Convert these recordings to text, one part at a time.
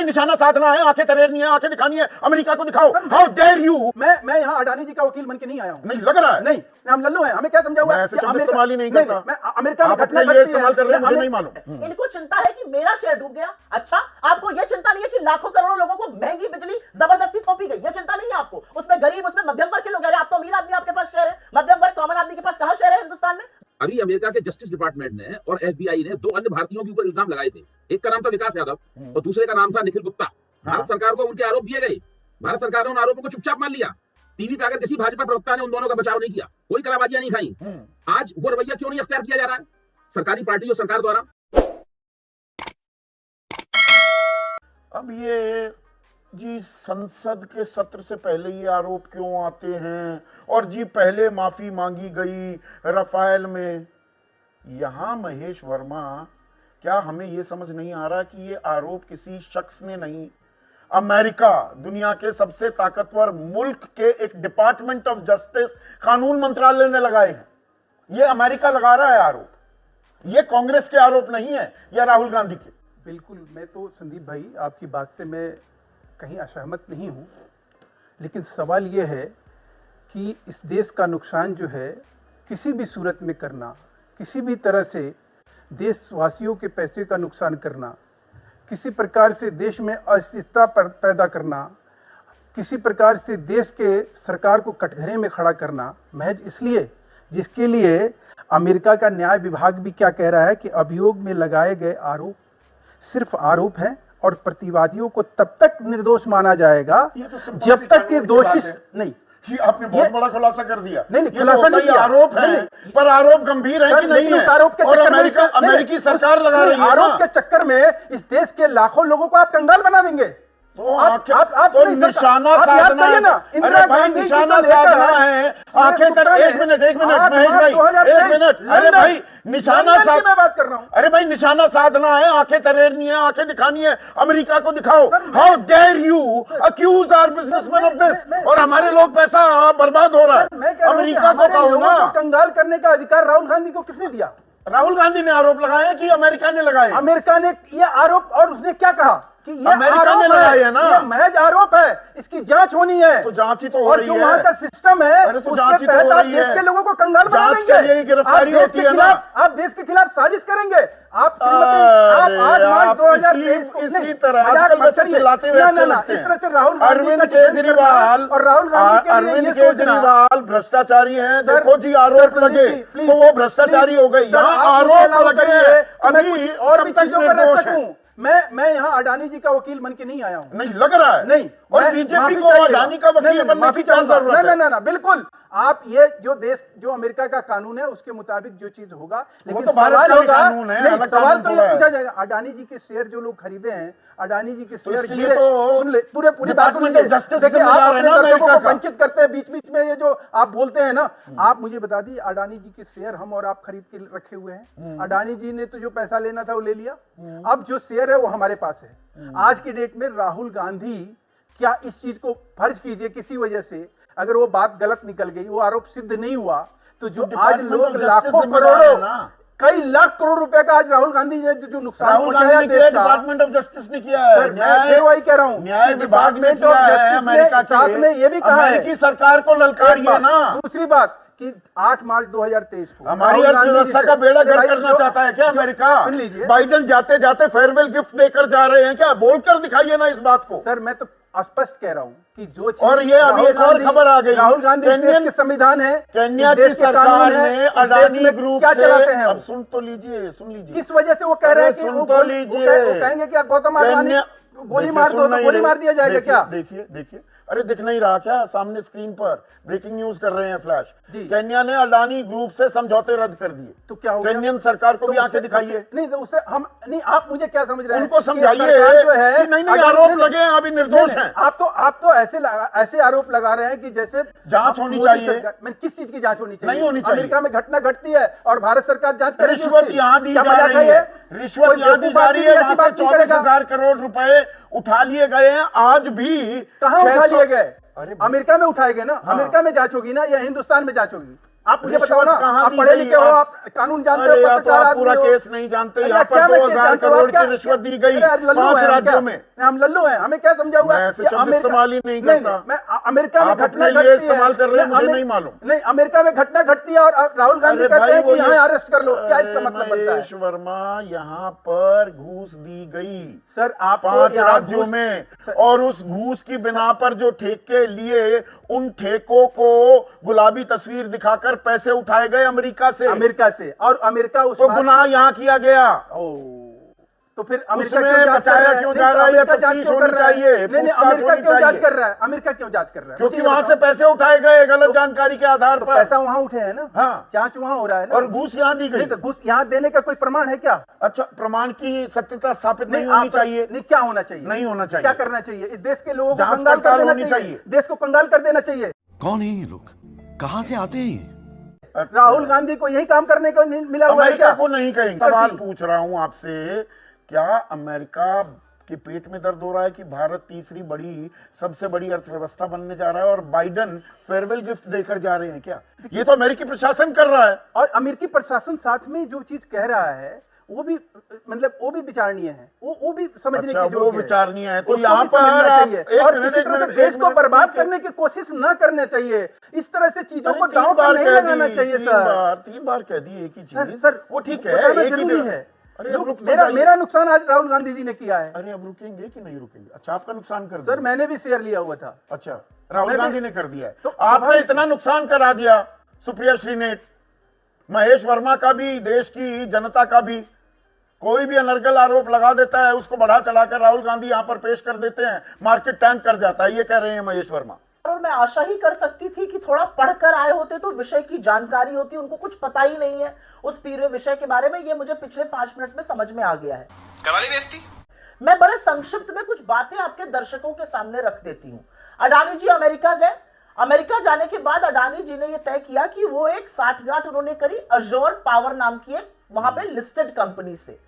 निशाना साधना है, आंखें तरेरनी है, आंखें दिखानी है, अमेरिका को दिखाओ। How dare you. मैं यहाँ अडानी जी का वकील बन के नहीं आया हूँ। नहीं लग रहा है। नहीं, हम लल्लू हैं, हमें क्या समझा हुआ है? ऐसे शब्द इस्तेमाल ही नहीं करता। मैं अमेरिका में घटना घटना इस्तेमाल कर रहे हैं, मुझे नहीं मालूम। इनको चिंता है कि मेरा शेयर डूब गया। अच्छा, आपको यह चिंता नहीं है कि लाखों करोड़ों लोगों को महंगी बिजली जबरदस्ती थोपी गई? यह चिंता नहीं है आपको? उसमें गरीब, उसमें मध्यम वर्ग के लोग, आप तो अमीर आदमी, आपके पास शेयर है। मध्यम वर्ग, कॉमन आदमी के पास कहां शेयर है हिंदुस्तान में? अभी अमेरिका के जस्टिस डिपार्टमेंट ने और एफबीआई ने 2 अन्य भारतीयों के ऊपर इल्जाम लगाए थे। एक का नाम था विकास यादव और दूसरे का नाम था निखिल गुप्ता। भारत सरकार को उनके आरोप दिए गए। भारत सरकार ने उन आरोपों को चुपचाप मान लिया। टीवी पे अगर किसी भाजपा प्रवक्ता ने उन दोनों का बचाव नहीं किया, कोई कलाबाजियां नहीं खाई। आज वो रवैया क्यों नहीं अख्तियार किया जा रहा है सरकारी पार्टी और सरकार द्वारा? अब ये जी संसद के सत्र से पहले ये आरोप क्यों आते हैं? और जी पहले माफी मांगी गई रफाल में। यहां महेश वर्मा, क्या हमें ये समझ नहीं आ रहा कि ये आरोप किसी शख्स ने नहीं, अमेरिका, दुनिया के सबसे ताकतवर मुल्क के एक डिपार्टमेंट ऑफ जस्टिस, कानून मंत्रालय ने लगाए हैं। ये अमेरिका लगा रहा है आरोप। ये कांग्रेस के आरोप नहीं है या राहुल गांधी के। बिल्कुल, मैं तो संदीप भाई आपकी बात से मैं कहीं असहमत नहीं हूँ, लेकिन सवाल ये है कि इस देश का नुकसान जो है किसी भी सूरत में करना, किसी भी तरह से देशवासियों के पैसे का नुकसान करना, किसी प्रकार से देश में अस्थिरता पैदा करना, किसी प्रकार से देश के सरकार को कटघरे में खड़ा करना, महज इसलिए जिसके लिए अमेरिका का न्याय विभाग भी क्या कह रहा है कि अभियोग में लगाए गए आरोप सिर्फ आरोप हैं और प्रतिवादियों को तब तक निर्दोष माना जाएगा जब तक ये दोषी नहीं। ये आपने बहुत बड़ा खुलासा कर दिया। नहीं, खुलासा नहीं किया। आरोप है, पर आरोप गंभीर है कि नहीं है? आरोप के चक्कर में अमेरिकी सरकार लगा रही है। आरोप के चक्कर में इस देश के लाखों लोगों को आप कंगाल बना देंगे। तो आप निशाना साधना है ना, इंदिरा गांधी निशाना साधना है। आंखें तक एक मिनट महेश भाई, एक मिनट। अरे भाई निशाना साध, मैं बात कर रहा हूं। अरे भाई निशाना साधना है, आंखें तरेरनी है, आंखें दिखानी है, अमेरिका को दिखाओ। How dare you accuse our businessman of this. और हमारे लोग पैसा बर्बाद हो रहा है। अमेरिका को कहो ना। कंगाल करने का अधिकार राहुल गांधी को किसने दिया? राहुल गांधी ने आरोप लगाया कि अमेरिका ने लगाए? अमेरिका ने ये आरोप, और उसने क्या कहा कि ये अमेरिका ने लगाया है ना, ये महज आरोप है, इसकी जांच होनी है। तो जांच ही तो हो और रही जो है। वहां का सिस्टम है तो उसके तहत आप देश के लोगों को कंगाल बना देंगे। जांच के लिए गिरफ्तारी होती है ना। आप देश के खिलाफ साजिश करेंगे। आप 8 मार्च 2023 को इसी तरह आजकल वैसे चिल्लाते हुए अच्छे लगते हैं। इस तरह से राहुल गांधी अरविंद केजरीवाल और राहुल गांधी अरविंद केजरीवाल भ्रष्टाचारी हैं। देखो जी आरोप लगे तो वो भ्रष्टाचारी हो गए। यहाँ आरोप लगे हैं अभी और भी चीजों पर रख सकूं। मैं यहाँ अडानी जी का वकील बन के नहीं आया हूँ। नहीं लग रहा है। नहीं, और बीजेपी को अडानी का वकील बनने की क्या जरूरत है? ना, बिल्कुल। आप ये जो अमेरिका का कानून है उसके मुताबिक जो चीज होगा, लेकिन तो सवाल होगा, नहीं, सवाल तो ये पूछा जाएगा, अडानी जी के शेयर जो लोग खरीदे हैं, अडानी जी के शेयर गिरे, सुन ले पूरी बात सुन लीजिए। देखिए आप अपने दर्शकों को वंचित करते हैं बीच बीच में, ये जो आप बोलते हैं ना। आप मुझे बता दीजिए, अडानी जी के शेयर हम और आप खरीद के रखे हुए हैं। अडानी जी ने तो जो पैसा लेना था वो ले लिया। अब जो शेयर है वो हमारे पास है। आज की डेट में राहुल गांधी क्या इस चीज को, फर्ज कीजिए किसी वजह से अगर वो बात गलत निकल गई, वो आरोप सिद्ध नहीं हुआ, तो जो आज लोग लाखों करोड़ों, कई लाख करोड़ रुपए का आज राहुल गांधी ने जो नुकसान पहुंचाया देश का, डिपार्टमेंट ऑफ जस्टिस ने किया है। मैं फिर वही कह रहा हूँ, न्याय विभाग ने किया है। अमेरिका के साथ में ये भी कहा है कि सरकार को ललकारिए ना। दूसरी बात कि 8 मार्च 2023 को हमारी अर्थव्यवस्था का बेड़ा गर्क करना चाहता है क्या अमेरिका? सुन लीजिए, बाइडेन जाते जाते फेयरवेल गिफ्ट देकर जा रहे हैं क्या? बोलकर दिखाइए ना इस बात को। सर मैं तो स्पष्ट कह रहा हूँ कि जो चीज, और ये अभी एक और खबर आ गई, राहुल गांधी देश के संविधान है, केन्या की सरकार ने अडानी ग्रुप क्या चलाते हैं? अब सुन तो लीजिए, सुन लीजिए किस वजह से वो कह रहे हैं कि सुन तो लीजिए, वो कहेंगे कि गौतम अडानी गोली मार दो तो गोली मार दिया जाएगा क्या? देखिए अरे दिख नहीं रहा क्या सामने स्क्रीन पर? ब्रेकिंग न्यूज कर रहे हैं फ्लैश। केन्या ने अडानी ग्रुप से समझौते रद्द कर दिए। तो क्या हो गया? केन्यन सरकार को भी आंखें दिखाइए। नहीं तो उससे हम नहीं, आप मुझे क्या समझ रहे हैं? उनको समझाइए जो है नहीं आरोप लगे हैं, अभी निर्दोष हैं। आप तो ऐसे आरोप लगा रहे हैं कि जैसे जांच होनी चाहिए। मैं किस चीज की जांच होनी चाहिए? नहीं होनी चाहिए। अमेरिका में घटना घटती है और भारत सरकार जांच करेगी। रिश्वत यहाँ दी जा रही है, रिश्वत यहाँ दी जा रही है। वहां से 34,000 करोड़ रुपए उठा लिए गए हैं। आज भी कहां उठा लिए गए? अमेरिका में उठाए गए ना। अमेरिका में जांच होगी ना या हिंदुस्तान में जांच होगी? आप मुझे बताओ ना, रिश्वत कहाँ आप दी पढ़े गई? लिखे हो, आप कानून जानते हो, अरे यार, तो पत्रकार आप आदमी पूरा हो। केस नहीं जानते। अरे यहाँ क्या पर मैं 2000 जानता हूँ? करोड़ क्या- की रिश्वत दी गई अरे लल्लू 5 हैं हम राज्यों क्या? में। हम लल्लू हैं, हमें क्या समझा हुआ? मैं ऐसे ये शब्द अमेरिका- इस्तेमाल ही नहीं करता। मैं अमेरिका में आप घटना अपने लिए घटती है। इस्तेमाल कर रहे हैं, मुझे नहीं मालूम। नहीं, अमेरिका में घटना घटती है और राहुल गांधी अरे कहते भाई, हैं कि वो यहाँ ये- अरेस्ट कर लो। क्या इसका अरे मतलब बनता है? महेश वर्मा, यहाँ पर घूस दी गई सर, आपको 5 यहाँ राज्यों घूस- में, सर- और उस घूस की बिना पर जो ठेके लिए, उन ठेकों को गुलाबी तस्वीर दिखाकर पैसे उठाए गए अमेरिका से। और अमेरिका उस तो बात- गुनाह यहाँ किया गया। तो फिर अमेरिका उसमें क्यों जांच कर बचाया रहा है? क्यों नहीं, जा तो रहा है? अमेरिका ये जांच तफ्तीश क्यों होनी कर रहा है? चाहिए, नहीं, पूछताछ अमेरिका होनी क्यों जांच चाहिए। कर रहा है? अमेरिका क्यों जांच कर रहा है? क्योंकि मुझे वहां बताओ। से पैसे उठाए गए गलत जानकारी के आधार तो पर, पैसा वहां उठे है ना? हाँ। जांच वहां हो रहा है ना? और घूस यहाँ दी नहीं, गई। तो घूस यहाँ देने का कोई प्रमाण है क्या? अच्छा, प्रमाण की सत्यता स्थापित नहीं होनी आप- चाहिए। नहीं, क्या होना चाहिए? नहीं होना चाहिए। क्या करना चाहिए? इस देश के लोगों को जांच कंगाल कर पड़ताल देना होनी चाहिए। चाहिए। देश को कंगाल कर देना चाहिए। कौन है ये लोग? कहां से आते हैं ये? राहुल गांधी को यही काम करने को नहीं मिला हुआ है अमेरिका क्या? को नहीं कहेंगे। सर सवाल जी। पूछ रहा हूं आपसे, क्या अमेरिका के पेट में दर्द हो रहा है कि भारत तीसरी बड़ी, सबसे बड़ी अर्थव्यवस्था बनने जा रहा है और बाइडन फेयरवेल गिफ्ट देकर जा रहे हैं? क्या ये तो अमेरिकी प्रशासन कर रहा है। और अमेरिकी प्रशासन साथ में जो चीज कह रहा है वो भी, मतलब वो भी विचारणीय है, वो भी समझने अच्छा, की वो योग्य है। विचारणीय है। तो उसको यहाँ भी समझना पर चाहिए। एक और मिनट, किसी एक तरह से मिनट, देश एक को मिनट, बर्बाद ठीक है। करने की कोशिश ना करना चाहिए। इस तरह से चीजों को अरे दांव पर नहीं कह लगाना दी, चाहिए तीन सर। बार 3 बार कह दी एक ही सर चीज। सर वो ठीक है, बताना एक ही जरूरी है। अरे लोग- अब रुक तो मेरा जाइए। मेरा नुकसान आज राहुल गांधी जी ने किया है। अरे अब रुकेंगे कि नहीं रुकेंगे? अच्छा, आपका नुकसान कर सर दिया। मैंने भी शेयर लिया हुआ था। अच्छा, राहुल मैं भी- गांधी ने कर दिया है। तो आपने स्वाभाविक- इतना नुकसान करा दिया सुप्रिया श्रीनेट, महेश वर्मा का भी, देश की जनता का भी। कोई भी अनर्गल आरोप लगा देता है, उसको बढ़ा चढ़ाकर राहुल गांधी यहां पर पेश कर देते हैं, मार्केट टैंक कर जाता है। ये कह रहे हैं महेश वर्मा। और मैं आशा ही कर सकती थी कि थोड़ा पढ़कर आए होते तो विषय की जानकारी होती। उनको कुछ पता ही नहीं है उस पूरे विषय के बारे में। ये मुझे पिछले 5 मिनट में समझ में आ गया है। करा ली बेइज्जती? मैं बड़े संक्षिप्त में कुछ बातें आपके दर्शकों के सामने रख देती हूं। अडानी जी अमेरिका गए। अमेरिका जाने के बाद अडानी जी ने यह तय किया कि वो एक साठगांठ उन्होंने करी अजोर पावर नाम की एक वहां पे लिस्टेड कंपनी से।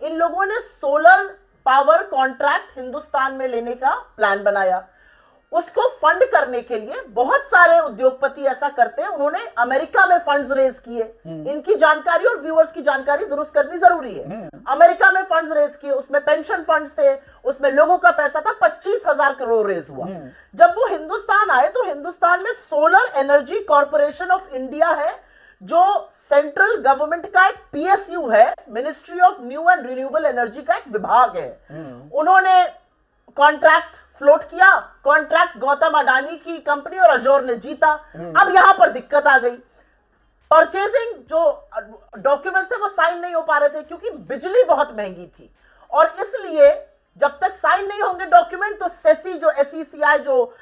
इन लोगों ने सोलर पावर कॉन्ट्रैक्ट हिंदुस्तान में लेने का प्लान बनाया। उसको फंड करने के लिए बहुत सारे उद्योगपति ऐसा करते हैं, उन्होंने अमेरिका में फंड्स रेज किए। इनकी जानकारी और व्यूअर्स की जानकारी दुरुस्त करनी जरूरी है। अमेरिका में फंड्स रेज किए, उसमें पेंशन फंड्स थे, उसमें लोगों का पैसा था। 25,000 करोड़ रेज हुआ। जब वो हिंदुस्तान आए तो हिंदुस्तान में solar energy corporation of India है, जो सेंट्रल गवर्नमेंट का एक पीएसयू है, ministry of new and renewable energy का एक विभाग है। उन्होंने कॉन्ट्रैक्ट फ्लोट किया। कॉन्ट्रैक्ट गौतम अडानी की कंपनी और अजोर ने जीता। अब यहां पर दिक्कत आ गई। परचेजिंग जो डॉक्यूमेंट्स थे वो साइन नहीं हो पा रहे थे क्योंकि बिजली बहुत महंगी थी, और इसलिए जब तक साइन नहीं होंगे डॉक्यूमेंट तो सेसी जो SECI जो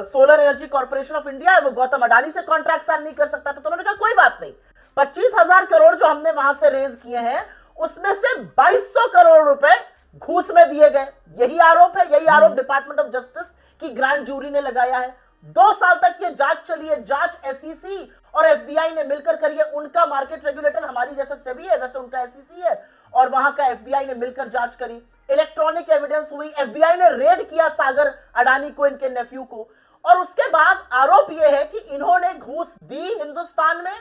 solar energy corporation of India है वो गौतम अडानी से कॉन्ट्रैक्ट साइन नहीं कर सकता था। तो उन्होंने कहा कोई बात नहीं, 25,000 करोड़ जो हमने वहां से रेज किए हैं उसमें से 2200 करोड़ रुपए घूस में दिए गए। यही आरोप है, यही आरोप डिपार्टमेंट ऑफ जस्टिस की ग्रैंड जूरी ने लगाया है। 2 साल तक ये जांच चली है। जांच SEC और FBI ने मिलकर करी है। उनका मार्केट रेगुलेटर हमारी जैसे सेबी है, वैसे उनका SEC है, और वहां का FBI ने मिलकर जांच करी। इलेक्ट्रॉनिक एविडेंस हुई। FBI ने रेड किया सागर अडानी को, इनके नेफ्यू को, और उसके बाद आरोप यह है कि इन्होंने घूस दी हिंदुस्तान में।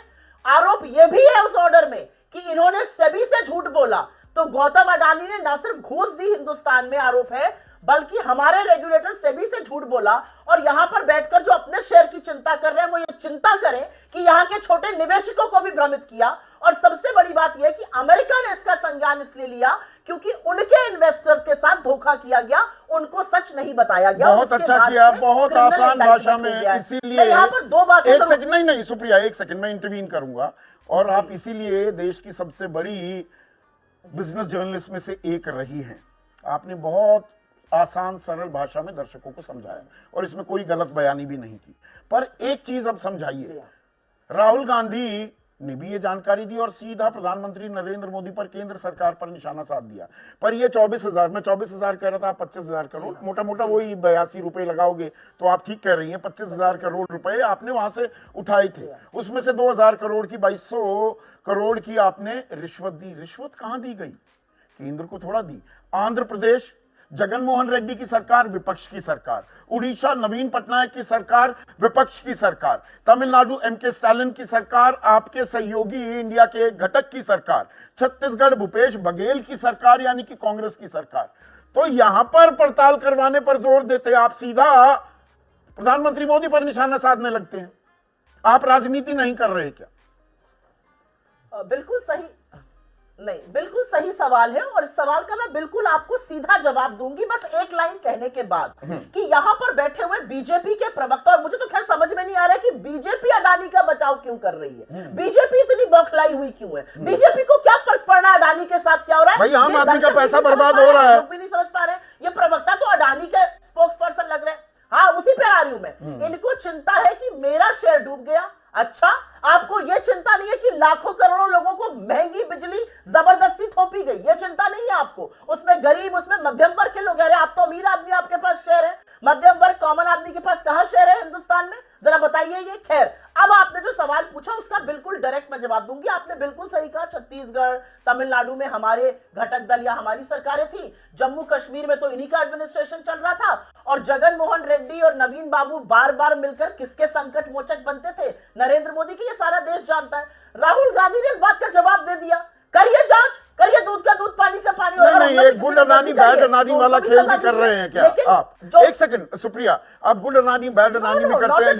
आरोप यह भी है उस ऑर्डर में कि इन्होंने सेबी से झूठ बोला। तो गौतम अडानी ने ना सिर्फ घूस दी हिंदुस्तान में आरोप है, बल्कि हमारे रेगुलेटर सेबी से झूठ बोला। और यहां पर बैठकर जो अपने शेयर की चिंता कर रहे हैं वो ये चिंता करें कि यहां के छोटे निवेशकों को भी भ्रमित किया। और सबसे बड़ी बात यह कि अमेरिका ने इसका संज्ञान इसलिए लिया क्योंकि उनके इन्वेस्टर्स के साथ धोखा किया गया, उनको सच नहीं बताया गया। बहुत उसके अच्छा बाद किया, से बहुत criminal आसान भाषा indictment हो में। गया है। इसीलिए मैं यहाँ पर 2 बातें एक सेकंड, नहीं सुप्रिया, एक सेकंड मैं इंटरवीन करूंगा। और आप इसीलिए देश की सबसे बड़ी बिजनेस जर्नलिस्ट में से एक रही हैं। आपने बहुत आसान सरल भाषा में दर्शकों को समझाया और इसमें कोई गलत बयानी भी नहीं की। पर एक चीज अब समझाइए, राहुल गांधी ने भी ये जानकारी दी और सीधा प्रधानमंत्री नरेंद्र मोदी पर, केंद्र सरकार पर निशाना साध दिया। पर ये 24,000, मैं 24,000 कह रहा था, आप 25,000 करोड़, मोटा मोटा वही 82 रुपए लगाओगे तो आप ठीक कह रही हैं। 25,000 करोड़ रुपए आपने वहां से उठाए थे। उसमें से 2,000 करोड़ की, 2200 करोड़ की आपने रिश्वत दी। रिश्वत कहां दी गई? केंद्र को थोड़ा दी। आंध्र प्रदेश जगनमोहन रेड्डी की सरकार विपक्ष की सरकार, उड़ीसा नवीन पटनायक की सरकार विपक्ष की सरकार, तमिलनाडु एमके स्टालिन की सरकार आपके सहयोगी इंडिया के घटक की सरकार, छत्तीसगढ़ भूपेश बघेल की सरकार यानी कि कांग्रेस की सरकार। तो यहां पर पड़ताल करवाने पर जोर देते आप सीधा प्रधानमंत्री मोदी पर निशाना साधने लगते हैं। आप राजनीति नहीं कर रहे क्या? बिल्कुल सही नहीं, बिल्कुल सही सवाल है और इस सवाल का मैं बिल्कुल आपको सीधा जवाब दूंगी बस एक लाइन कहने के बाद कि यहाँ पर बैठे हुए बीजेपी के प्रवक्ता, और मुझे तो खैर समझ में नहीं आ रहा है कि बीजेपी अडानी का बचाव क्यों कर रही है, बीजेपी इतनी बौखलाई हुई क्यों है, बीजेपी को क्या फर्क पड़ना है अडानी के साथ क्या हो रहा है? भाई आम ये आदमी का दर्शक पैसा भी नहीं बर्बाद समझ पा हो रहे रहा हैं, है। लोग भी नहीं समझ पा रहे हैं। ये प्रवक्ता तो अडानी के स्पोक्स पर्सन लग रहे हैं। हाँ, उसी पे आ रही हूं मैं। इनको चिंता है कि मेरा शेयर डूब गया। अच्छा, आपको यह चिंता नहीं है कि लाखों करोड़ों लोगों को महंगी बिजली जबरदस्ती थोपी गई, यह चिंता नहीं है आपको। उसमें गरीब, उसमें मध्यम वर्ग के लोग, अरे आप तो अमीर आदमी, आपके पास शेयर है, मध्यम वर्ग कॉमन आदमी के पास कहां शेयर है हिंदुस्तान में, जरा बताइए ये। खैर, अब आपने जो सवाल पूछा उसका बिल्कुल डायरेक्ट मैं जवाब दूंगी। आपने बिल्कुल सही कहा, छत्तीसगढ़ तमिलनाडु में हमारे घटक दल या हमारी सरकारें थी, जम्मू कश्मीर में तो इन्हीं का एडमिनिस्ट्रेशन चल रहा था, और जगनमोहन रेड्डी और नवीन बाबू बार बार मिलकर किसके संकट मोचक बनते थे? नरेंद्र मोदी के। ये सारा देश जानता है। राहुल गांधी ने इस बात का जवाब दे दिया, करिए जांच, करिए दूध का दूध पानी का पानी। नहीं, एक गुड अडानी बैड अडानी वाला खेल भी कर रहे हैं क्या आप? एक सेकंड सुप्रिया, आप गुड अडानी बैड अडानी भी करते हैं।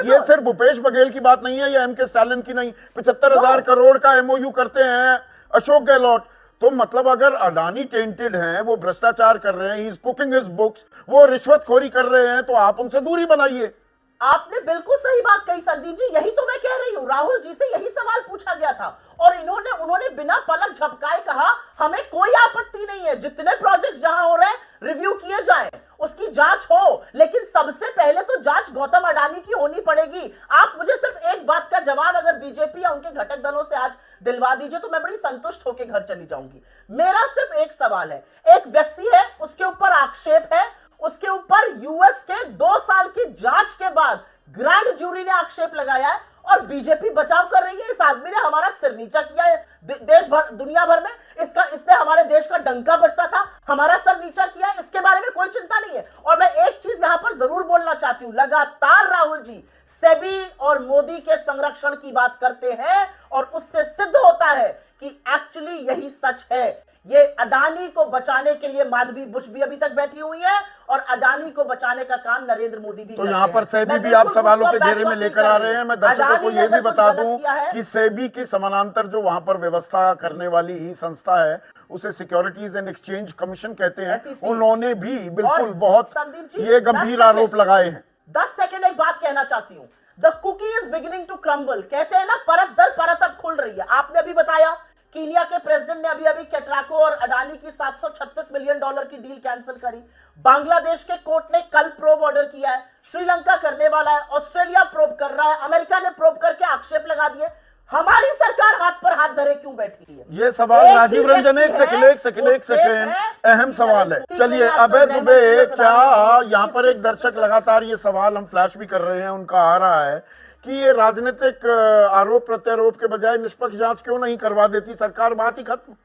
ये सिर्फ भूपेश बघेल की बात नहीं है, ये एमके स्टालिन की नहीं, 75,000 करोड़ का एमओयू करते हैं अशोक गहलोत। तो मतलब अगर अडानी टेंटेड हैं, वो भ्रष्टाचार कर रहे हैं, he is cooking his books, वो रिश्वतखोरी कर रहे हैं, तो आप उनसे दूरी बनाइए। आपने बिल्कुल सही बात कही संदीप जी, यही तो मैं कह रही हूँ। राहुल जी से यही सवाल पूछा गया था और उन्होंने बिना पलक झपकाए कहा हमें कोई आपत्ति नहीं है, जितने प्रोजेक्ट्स जहां हो रहे हैं रिव्यू किए जाएं, उसकी जांच हो, लेकिन सबसे पहले तो जांच गौतम अडानी की होनी पड़ेगी। आप मुझे सिर्फ एक बात का जवाब अगर बीजेपी या उनके घटक दलों से आज दिलवा दीजिए तो मैं बड़ी संतुष्ट होकर घर चली जाऊंगी। मेरा सिर्फ एक सवाल है, एक व्यक्ति है, उसके ऊपर आक्षेप है, उसके ऊपर यूएस के 2 साल की जांच के बाद ग्रैंड जूरी ने आक्षेप लगाया है और बीजेपी बचाव कर रही है। इस आदमी ने हमारा सिर नीचा किया है देश भर, दुनिया भर में। इसने हमारे देश का डंका बजता था, हमारा सर नीचा किया है, इसके बारे में कोई चिंता नहीं है। और मैं एक चीज यहां पर जरूर बोलना चाहती हूं, लगातार राहुल जी सेबी और मोदी के संरक्षण की बात करते हैं और उससे सिद्ध होता है कि एक्चुअली यही सच है। ये अडानी को बचाने के लिए माधवी बुश भी अभी तक बैठी हुई है और अडानी को बचाने का काम नरेंद्र मोदी भी तो यहाँ पर सेबी भी आप सवालों के घेरे में लेकर आ रहे हैं। मैं दर्शकों को ये भी बता दूं कि सेबी की समानांतर जो वहां पर व्यवस्था करने वाली ही संस्था है उसे सिक्योरिटीज एंड एक्सचेंज कमीशन कहते हैं, उन्होंने भी बिल्कुल बहुत ये गंभीर आरोप लगाए हैं। 10 सेकेंड एक बात कहना चाहती हूँ, the cookie is beginning to crumble, कहते हैं ना, परत दर परत अब खुल रही है। आपने अभी बताया कीनिया के प्रेसिडेंट ने अभी कैट्राको और अडानी की $736 मिलियन की डील कैंसिल करी। बांग्लादेश के कोर्ट ने कल प्रोब ऑर्डर किया है, श्रीलंका करने वाला है, ऑस्ट्रेलिया प्रोब कर रहा है, अमेरिका ने प्रोब करके आक्षेप लगा दिए। हमारी सरकार हाथ पर हाथ धरे क्यों बैठी है? ये सवाल राजीव रंजन, एक सेकंड, अहम सवाल है। चलिए अभय दुबे, क्या यहाँ पर एक दर्शक लगातार ये सवाल हम फ्लैश भी कर रहे हैं, उनका आ रहा है कि ये राजनीतिक आरोप प्रत्यारोप के बजाय निष्पक्ष जांच क्यों नहीं करवा देती सरकार, बात ही खत्म।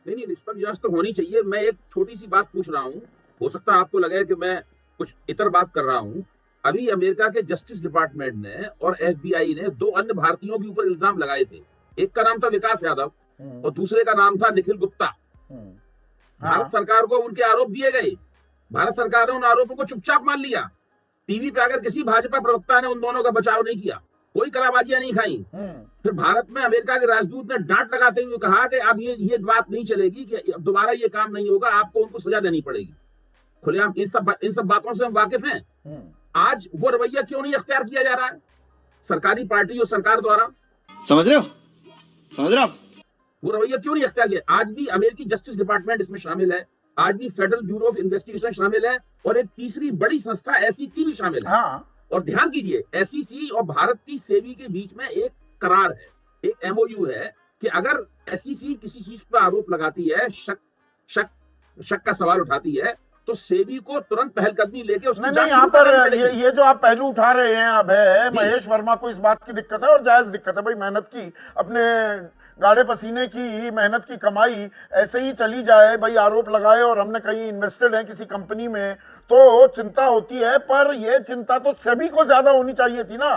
नहीं, निष्पक्ष जांच तो होनी चाहिए। मैं एक छोटी सी बात पूछ रहा हूँ, हो सकता है आपको लगे कि मैं कुछ इतर बात कर रहा हूँ। अभी अमेरिका के जस्टिस डिपार्टमेंट ने और एफबीआई ने 2 अन्य भारतीयों के ऊपर इल्जाम लगाए थे। एक का नाम था विकास यादव और दूसरे का नाम था निखिल गुप्ता। भारत सरकार को उनके आरोप दिए गए, भारत सरकार ने उन आरोपों को चुपचाप मान लिया। टीवी पे अगर किसी भाजपा प्रवक्ता ने उन दोनों का बचाव नहीं किया, कोई कराबाजियां नहीं खाई, फिर भारत में अमेरिका के राजदूत ने डांट लगाते हुए कहा कि अब ये बात नहीं चलेगी कि दोबारा ये काम नहीं होगा, आपको उनको सजा देनी पड़ेगी। खुलेआम इन सब बातों से हम वाकिफ हैं। आज वो रवैया क्यों नहीं अख्तियार किया जा रहा है सरकारी पार्टी और सरकार द्वारा? समझ रहे हो आप? वो रवैया क्यों नहीं अख्तियार किया? आज भी अमेरिकी जस्टिस डिपार्टमेंट इसमें शामिल है, आज भी फेडरल ब्यूरो ऑफ इन्वेस्टिगेशन शामिल है और एक तीसरी बड़ी संस्था एसईसी भी शामिल है। और ध्यान कीजिए, एसईसी और भारत की सेबी के बीच में एक करार है, एक एमओयू है कि अगर एसईसी किसी चीज पर आरोप लगाती है, शक का सवाल उठाती है, तो सेबी को तुरंत पहलकदमी लेके उसकी नहीं जांच नहीं, यहाँ शुरू करनी पर पड़ेगी। ये जो आप पहलू उठा रहे हैं अब है, महेश वर्मा को इस बात की दिक्कत है और जायज दिक्कत है भाई, मेहनत की, अपने गाढ़े पसीने की मेहनत की कमाई ऐसे ही चली जाए भाई, आरोप लगाए और हमने कहीं इन्वेस्टेड है किसी कंपनी में तो चिंता होती है, पर ये चिंता तो सभी को ज्यादा होनी चाहिए थी ना।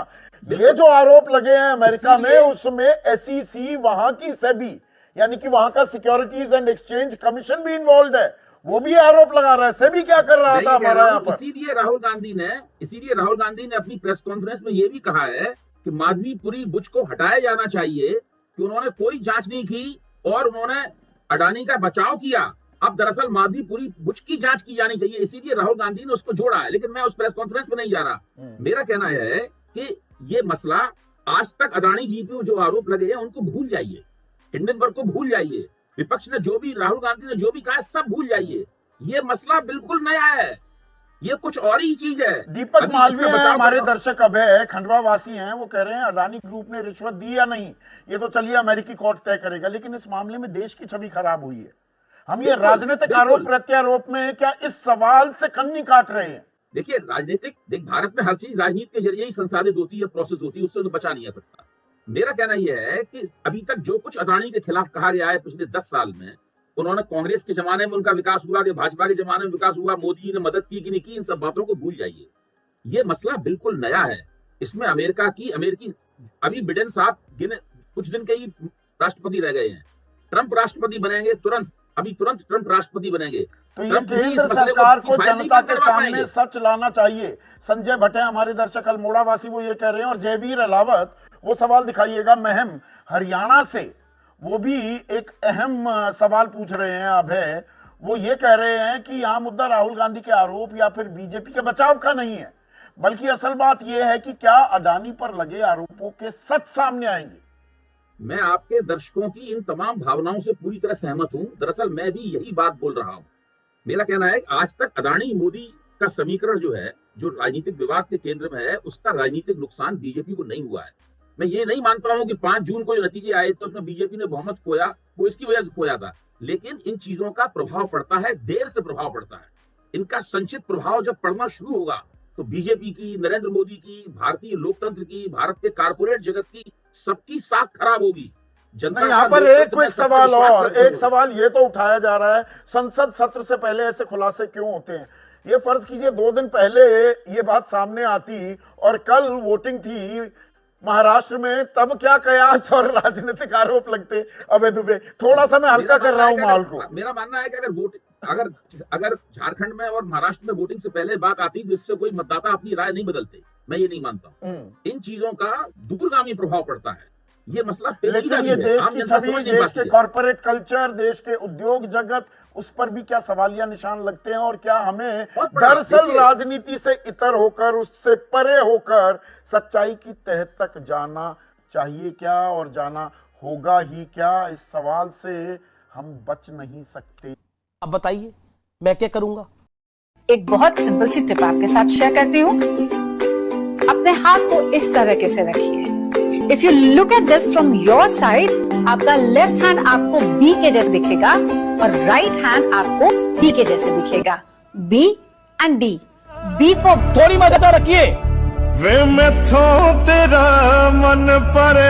ये जो आरोप लगे हैं अमेरिका में, उसमें एसईसी, वहां की सेबी यानी कि वहां का सिक्योरिटीज एंड एक्सचेंज कमीशन भी इन्वॉल्व है, वो भी आरोप लगा रहा है। सेबी क्या कर रहा था हमारा यहाँ पर? इसीलिए राहुल गांधी ने अपनी प्रेस कॉन्फ्रेंस में ये भी कहा है कि माधवीपुरी बुच को हटाया जाना चाहिए कि उन्होंने कोई जांच नहीं की और उन्होंने अडानी का बचाव किया। अब दरअसल माधवीपुरी बुच की जांच की जानी चाहिए, इसीलिए राहुल गांधी ने उसको जोड़ा है। लेकिन मैं उस प्रेस कॉन्फ्रेंस में नहीं जा रहा। मेरा कहना है कि ये मसला आज तक अडानी जी पे जो आरोप लगे हैं उनको भूल जाइए, हिंडनबर्ग को भूल जाइए, विपक्ष ने जो भी, राहुल गांधी ने जो भी कहा सब भूल जाइए। ये मसला बिल्कुल नया है, ये कुछ और ही चीज है। दीपक अभी मालवीय इसका हैं बचाव हमारे करना- दर्शक अभय, खंडवा वासी हैं, वो कह रहे हैं अडानी ग्रुप ने रिश्वत दी या नहीं ये तो चलिए अमेरिकी कोर्ट तय करेगा, लेकिन इस मामले में देश की छवि खराब हुई है। हम ये बिल्कुल, राजनीतिक बिल्कुल। आरोप प्रत्यारोप में क्या इस सवाल से कन्नी काट रहे हैं? देखिए भारत में हर चीज राजनीति के जरिए ही संसाधित होती है, प्रोसेस होती है, उससे तो बचा नहीं जा सकता। मेरा कहना यह है कि अभी तक जो कुछ अडानी के खिलाफ कहा गया है पिछले 10 साल में, उन्होंने कांग्रेस के जमाने में उनका विकास हुआ कि भाजपा के जमाने में विकास हुआ, मोदी ने मदद की कि नहीं की, इन सब बातों को भूल जाइए। ये मसला बिल्कुल नया है। इसमें अमेरिकी अभी बिडेन साहब कुछ दिन के ही राष्ट्रपति रह गए हैं, ट्रंप राष्ट्रपति बनेंगे तुरंत ट्रंप राष्ट्रपति बनेंगे। तो ये ट्रंप भी इस केंद्र मसले सरकार को किफायती जनता के करवा सामने पाएंगे। सच लाना चाहिए। संजय भट्ट हमारे दर्शक अल्मोड़ा वासी, वो ये कह रहे हैं, और जयवीर अलावत वो सवाल दिखाइएगा महम हरियाणा से, वो भी एक अहम सवाल पूछ रहे हैं अभय। वो ये कह रहे हैं कि यहाँ मुद्दा राहुल गांधी के आरोप या फिर बीजेपी के बचाव का नहीं है, बल्कि असल बात यह है कि क्या अडानी पर लगे आरोपों के सच सामने आएंगे। मैं आपके दर्शकों की इन तमाम भावनाओं से पूरी तरह सहमत हूं। दरअसल मैं भी यही बात बोल रहा हूं। मेरा कहना है कि आज तक अडानी मोदी का समीकरण जो है, जो राजनीतिक विवाद के केंद्र में है, उसका राजनीतिक नुकसान बीजेपी को नहीं हुआ है। मैं ये नहीं मानता हूं कि 5 जून को जो नतीजे आए तो उसमें बीजेपी ने बहुमत खोया, वो इसकी वजह से खोया था। लेकिन इन चीजों का प्रभाव पड़ता है, देर से प्रभाव पड़ता है। इनका संचित प्रभाव जब पड़ना शुरू होगा तो बीजेपी की, नरेंद्र मोदी की, भारतीय लोकतंत्र की, भारत के कारपोरेट जगत की, सबकी साख खराब होगी। जनता नहीं, यहाँ का पर लोकतंत्र एक में क्विक सबका सवाल विश्वास और कमजोर एक सवाल ये तो उठाया जा रहा है, संसद सत्र से पहले ऐसे खुलासे क्यों होते हैं? ये फर्ज कीजिए 2 दिन पहले ये बात सामने आती और कल वोटिंग थी महाराष्ट्र में, तब क्या कयास और राजनीतिक आरोप लगते अभय दुबे? थोड़ा सा मैं हल्का कर रहा हूँ माहौल को। मेरा मानना है कि अगर झारखंड में और महाराष्ट्र में वोटिंग से पहले बात आती तो इससे कोई मतदाता अपनी राय नहीं बदलते। मैं ये नहीं मानता हूं। इन चीजों का दूरगामी प्रभाव पड़ता है। ये मसला पेचीदा लेकिन भी ये है, देश आम की जनता छवि, समझ नहीं देश पाती के है। कॉर्पोरेट कल्चर, देश के उद्योग जगत, उस पर भी क्या सवालिया निशान लगते हैं? और क्या हमें बहुत बड़ा, दरअसल देखिए। राजनीति से इतर होकर, उससे परे होकर सच्चाई की तह तक जाना चाहिए क्या, और जाना होगा ही क्या? इस सवाल से हम बच नहीं सकते। अब बताइए मैं क्या करूंगा? एक बहुत सिंपल सी टिप आपके साथ शेयर करती हूँ। अपने हाथ को इस तरीके से रखिए। If you look at this from your side, आपका लेफ्ट हैंड आपको बी के जैसे दिखेगा और राइट हैंड आपको डी के जैसे दिखेगा। B and D. B for थोड़ी मदद रखिए। वे मैथों तेरा मन पर